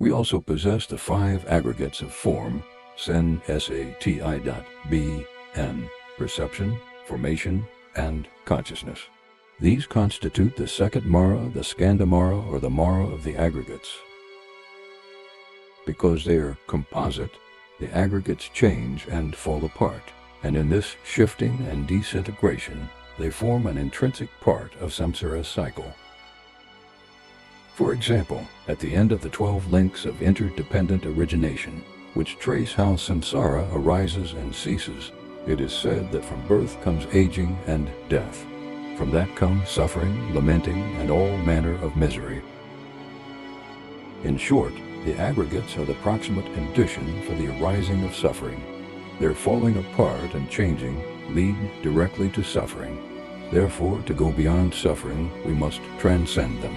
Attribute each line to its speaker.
Speaker 1: We also possess the 5 aggregates of form, sensati.bn, perception, formation, and consciousness. These constitute the second Mara, the skandha-mara, or the Mara of the aggregates. Because they are composite, the aggregates change and fall apart, and in this shifting and disintegration, they form an intrinsic part of samsara's cycle. For example, at the end of the 12 links of interdependent origination, which trace how samsara arises and ceases, it is said that from birth comes aging and death. From that come suffering, lamenting, and all manner of misery. In short, the aggregates are the proximate condition for the arising of suffering. Their falling apart and changing lead directly to suffering. Therefore, to go beyond suffering, we must transcend them.